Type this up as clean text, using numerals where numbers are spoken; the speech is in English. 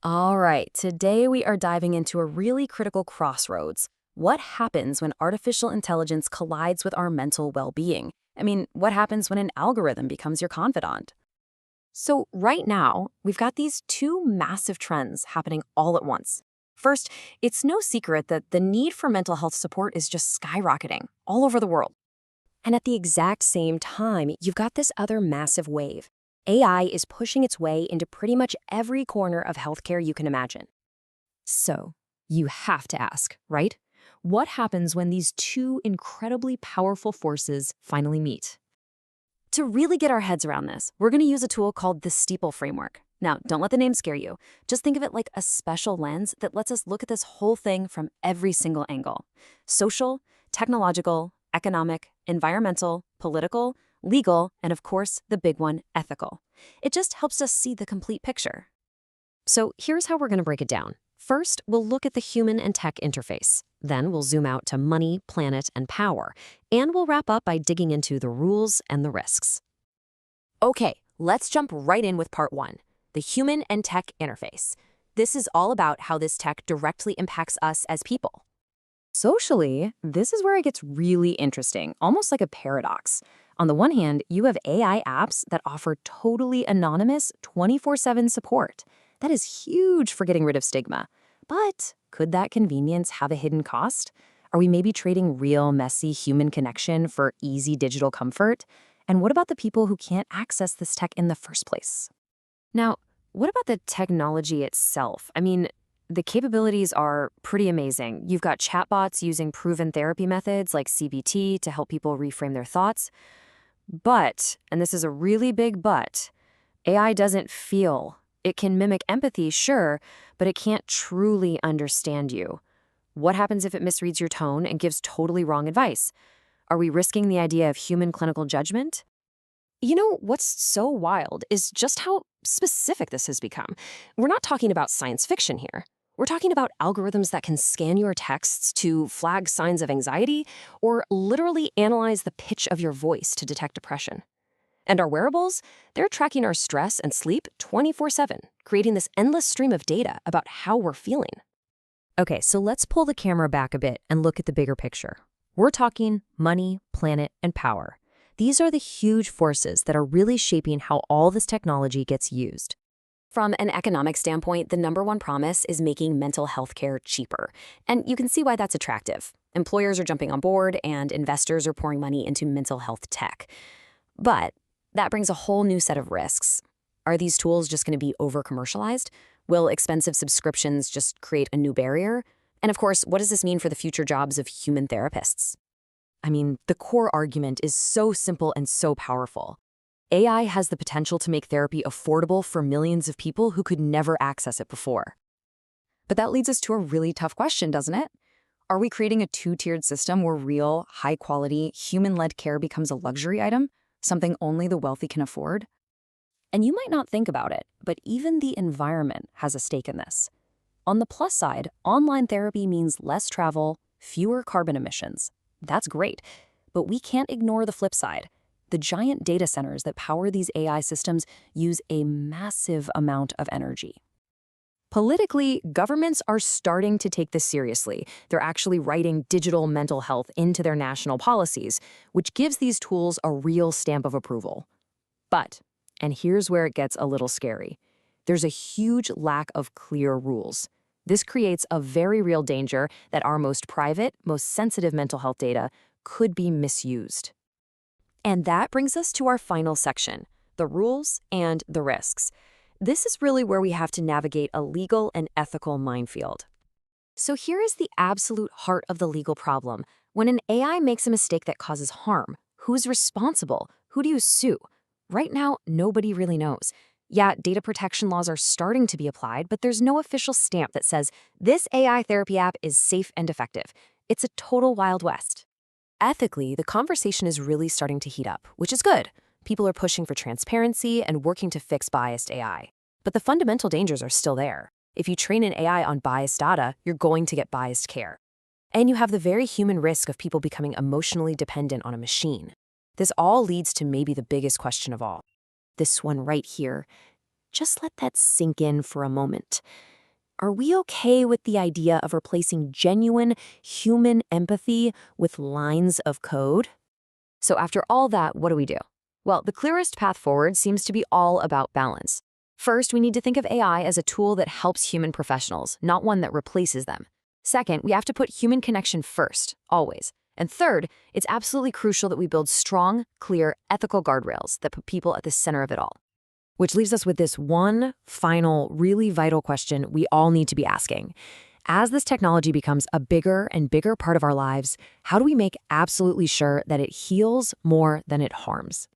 All right, today we are diving into a really critical crossroads. What happens when artificial intelligence collides with our mental well being? What happens when an algorithm becomes your confidant? So, right now, we've got these two massive trends happening all at once. First, it's no secret that the need for mental health support is just skyrocketing all over the world. And at the exact same time, you've got this other massive wave. AI is pushing its way into pretty much every corner of healthcare you can imagine. So, you have to ask, right? What happens when these two incredibly powerful forces finally meet? To really get our heads around this, we're going to use a tool called the Steeple Framework. Now, don't let the name scare you. Just think of it like a special lens that lets us look at this whole thing from every single angle: social, technological, economic, environmental, political, legal, and of course, the big one, ethical. It just helps us see the complete picture. So here's how we're going to break it down. First, we'll look at the human and tech interface. Then we'll zoom out to money, planet, and power. And we'll wrap up by digging into the rules and the risks. Okay, let's jump right in with part one, the human and tech interface. This is all about how this tech directly impacts us as people. Socially, this is where it gets really interesting, almost like a paradox. On the one hand, you have AI apps that offer totally anonymous 24/7 support. That is huge for getting rid of stigma. But could that convenience have a hidden cost? Are we maybe trading real, messy human connection for easy digital comfort? And what about the people who can't access this tech in the first place? Now, what about the technology itself? The capabilities are pretty amazing. You've got chatbots using proven therapy methods like CBT to help people reframe their thoughts. But, and this is a really big but, AI doesn't feel. It can mimic empathy, sure, but it can't truly understand you. What happens if it misreads your tone and gives totally wrong advice? Are we risking the idea of human clinical judgment? You know, what's so wild is just how specific this has become. We're not talking about science fiction here. We're talking about algorithms that can scan your texts to flag signs of anxiety or literally analyze the pitch of your voice to detect depression. And our wearables, they're tracking our stress and sleep 24/7, creating this endless stream of data about how we're feeling. Okay, so let's pull the camera back a bit and look at the bigger picture. We're talking money, planet, and power. These are the huge forces that are really shaping how all this technology gets used. From an economic standpoint, the number one promise is making mental health care cheaper. And you can see why that's attractive. Employers are jumping on board and investors are pouring money into mental health tech. But that brings a whole new set of risks. Are these tools just going to be over-commercialized? Will expensive subscriptions just create a new barrier? And of course, what does this mean for the future jobs of human therapists? The core argument is so simple and so powerful. AI has the potential to make therapy affordable for millions of people who could never access it before. But that leads us to a really tough question, doesn't it? Are we creating a two-tiered system where real, high-quality, human-led care becomes a luxury item, something only the wealthy can afford? And you might not think about it, but even the environment has a stake in this. On the plus side, online therapy means less travel, fewer carbon emissions. That's great, but we can't ignore the flip side. The giant data centers that power these AI systems use a massive amount of energy. Politically, governments are starting to take this seriously. They're actually writing digital mental health into their national policies, which gives these tools a real stamp of approval. But, and here's where it gets a little scary, there's a huge lack of clear rules. This creates a very real danger that our most private, most sensitive mental health data could be misused. And that brings us to our final section, the rules and the risks. This is really where we have to navigate a legal and ethical minefield. So here is the absolute heart of the legal problem. When an AI makes a mistake that causes harm, who's responsible? Who do you sue? Right now, nobody really knows. Yeah, data protection laws are starting to be applied, but there's no official stamp that says this AI therapy app is safe and effective. It's a total Wild West. Ethically, the conversation is really starting to heat up, which is good. People are pushing for transparency and working to fix biased AI. But the fundamental dangers are still there. If you train an AI on biased data, you're going to get biased care. And you have the very human risk of people becoming emotionally dependent on a machine. This all leads to maybe the biggest question of all. This one right here. Just let that sink in for a moment. Are we okay with the idea of replacing genuine human empathy with lines of code? So after all that, what do we do? Well, the clearest path forward seems to be all about balance. First, we need to think of AI as a tool that helps human professionals, not one that replaces them. Second, we have to put human connection first, always. And third, it's absolutely crucial that we build strong, clear, ethical guardrails that put people at the center of it all. Which leaves us with this one final, really vital question we all need to be asking. As this technology becomes a bigger and bigger part of our lives, how do we make absolutely sure that it heals more than it harms?